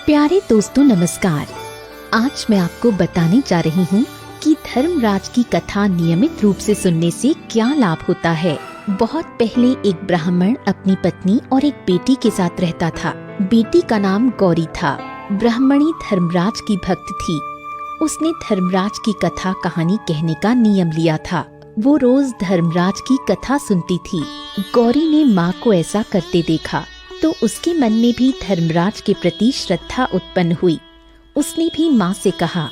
प्यारे दोस्तों नमस्कार। आज मैं आपको बताने जा रही हूँ कि धर्मराज की कथा नियमित रूप से सुनने से क्या लाभ होता है। बहुत पहले एक ब्राह्मण अपनी पत्नी और एक बेटी के साथ रहता था। बेटी का नाम गौरी था। ब्राह्मणी धर्मराज की भक्त थी। उसने धर्मराज की कथा कहानी कहने का नियम लिया था। वो रोज धर्मराज की कथा सुनती थी। गौरी ने माँ को ऐसा करते देखा तो उसके मन में भी धर्मराज के प्रति श्रद्धा उत्पन्न हुई। उसने भी माँ से कहा,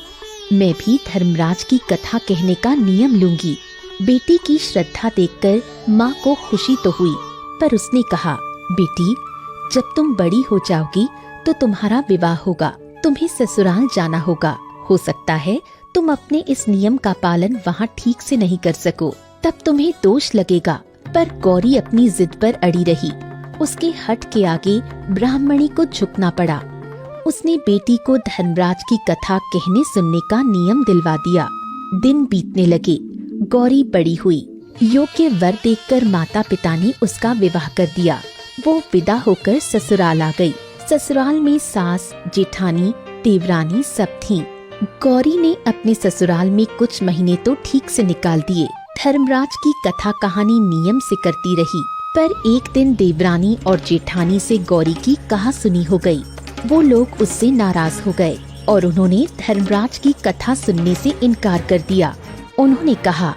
मैं भी धर्मराज की कथा कहने का नियम लूंगी। बेटी की श्रद्धा देखकर माँ को खुशी तो हुई, पर उसने कहा, बेटी जब तुम बड़ी हो जाओगी तो तुम्हारा विवाह होगा, तुम्हें ससुराल जाना होगा। हो सकता है तुम अपने इस नियम का पालन वहाँ ठीक से नहीं कर सको, तब तुम्हें दोष लगेगा। पर गौरी अपनी जिद पर अड़ी रही। उसके हठ के आगे ब्राह्मणी को झुकना पड़ा। उसने बेटी को धर्मराज की कथा कहने सुनने का नियम दिलवा दिया। दिन बीतने लगे। गौरी बड़ी हुई। योग्य वर देखकर माता पिता ने उसका विवाह कर दिया। वो विदा होकर ससुराल आ गई। ससुराल में सास, जेठानी, देवरानी सब थीं। गौरी ने अपने ससुराल में कुछ महीने तो ठीक से निकाल दिए। धर्मराज की कथा कहानी नियम से करती रही। पर एक दिन देवरानी और जेठानी से गौरी की कहा सुनी हो गई। वो लोग उससे नाराज हो गए और उन्होंने धर्मराज की कथा सुनने से इनकार कर दिया। उन्होंने कहा,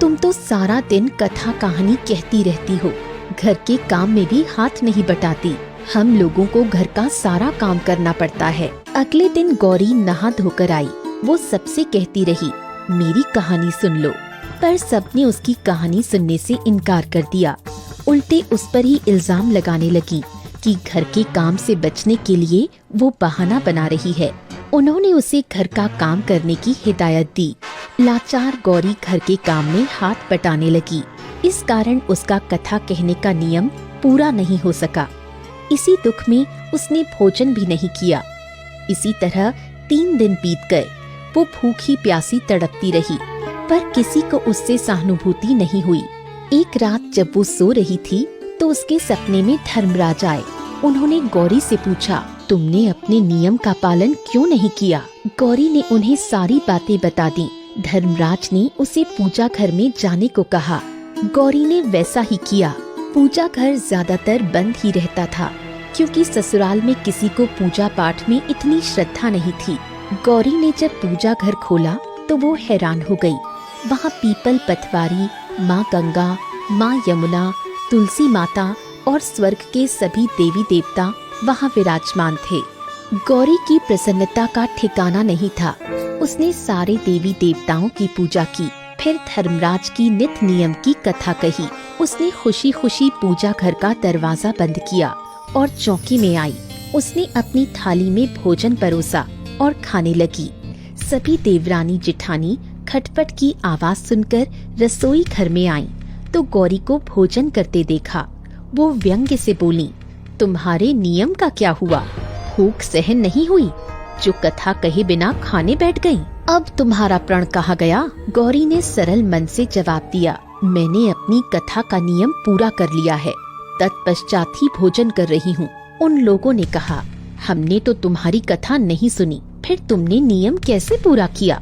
तुम तो सारा दिन कथा कहानी कहती रहती हो, घर के काम में भी हाथ नहीं बटाती। हम लोगों को घर का सारा काम करना पड़ता है। अगले दिन गौरी नहा धोकर आई। वो सबसे कहती रही, मेरी कहानी सुन लो। पर सबने उसकी कहानी सुनने से इनकार कर दिया। उल्टे उस पर ही इल्जाम लगाने लगी कि घर के काम से बचने के लिए वो बहाना बना रही है। उन्होंने उसे घर का काम करने की हिदायत दी। लाचार गौरी घर के काम में हाथ बटाने लगी। इस कारण उसका कथा कहने का नियम पूरा नहीं हो सका। इसी दुख में उसने भोजन भी नहीं किया। इसी तरह 3 दिन बीत गए। वो भूखी प्यासी तड़पती रही, पर किसी को उससे सहानुभूति नहीं हुई। एक रात जब वो सो रही थी तो उसके सपने में धर्मराज आए। उन्होंने गौरी से पूछा, तुमने अपने नियम का पालन क्यों नहीं किया? गौरी ने उन्हें सारी बातें बता दी। धर्मराज ने उसे पूजा घर में जाने को कहा। गौरी ने वैसा ही किया। पूजा घर ज्यादातर बंद ही रहता था, क्योंकि ससुराल में किसी को पूजा पाठ में इतनी श्रद्धा नहीं थी। गौरी ने जब पूजा घर खोला तो वो हैरान हो गई। वहाँ पीपल पथवारी, माँ गंगा, माँ यमुना, तुलसी माता और स्वर्ग के सभी देवी देवता वहाँ विराजमान थे। गौरी की प्रसन्नता का ठिकाना नहीं था। उसने सारे देवी देवताओं की पूजा की, फिर धर्मराज की नित नियम की कथा कही। उसने खुशी खुशी पूजा घर का दरवाजा बंद किया और चौकी में आई। उसने अपनी थाली में भोजन परोसा और खाने लगी। सभी देवरानी जेठानी खटपट की आवाज सुनकर रसोई घर में आई तो गौरी को भोजन करते देखा। वो व्यंग्य से बोली, तुम्हारे नियम का क्या हुआ? भूख सहन नहीं हुई, जो कथा कहे बिना खाने बैठ गई। अब तुम्हारा प्रण कहाँ गया? गौरी ने सरल मन से जवाब दिया, मैंने अपनी कथा का नियम पूरा कर लिया है, तत्पश्चात ही भोजन कर रही हूँ। उन लोगों ने कहा, हमने तो तुम्हारी कथा नहीं सुनी, फिर तुमने नियम कैसे पूरा किया?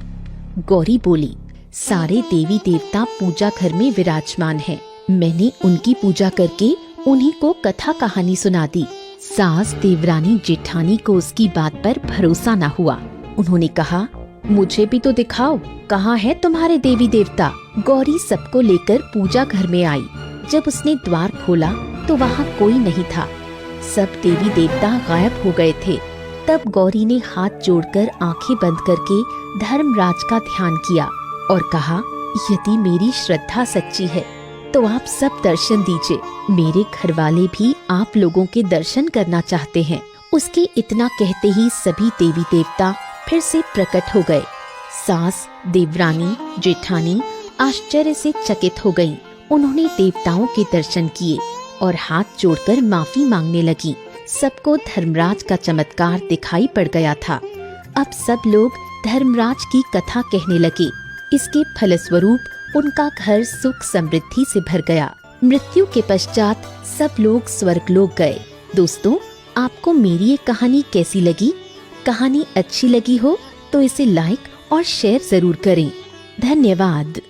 गौरी बोली, सारे देवी देवता पूजा घर में विराजमान हैं। मैंने उनकी पूजा करके उन्हीं को कथा कहानी सुना दी। सास, देवरानी, जेठानी को उसकी बात पर भरोसा न हुआ। उन्होंने कहा, मुझे भी तो दिखाओ, कहाँ है तुम्हारे देवी देवता? गौरी सबको लेकर पूजा घर में आई। जब उसने द्वार खोला तो वहाँ कोई नहीं था। सब देवी देवता गायब हो गए थे। तब गौरी ने हाथ जोड़कर आंखें बंद करके धर्मराज का ध्यान किया और कहा, यदि मेरी श्रद्धा सच्ची है तो आप सब दर्शन दीजिए। मेरे घर वाले भी आप लोगों के दर्शन करना चाहते हैं। उसके इतना कहते ही सभी देवी देवता फिर से प्रकट हो गए। सास, देवरानी, जेठानी आश्चर्य से चकित हो गईं। उन्होंने देवताओं के दर्शन किए और हाथ जोड़कर माफी मांगने लगी। सबको धर्मराज का चमत्कार दिखाई पड़ गया था। अब सब लोग धर्मराज की कथा कहने लगे। इसके फलस्वरूप उनका घर सुख समृद्धि से भर गया। मृत्यु के पश्चात सब लोग स्वर्गलोक गए। दोस्तों, आपको मेरी ये कहानी कैसी लगी कहानी अच्छी लगी हो तो इसे लाइक और शेयर जरूर करें। धन्यवाद।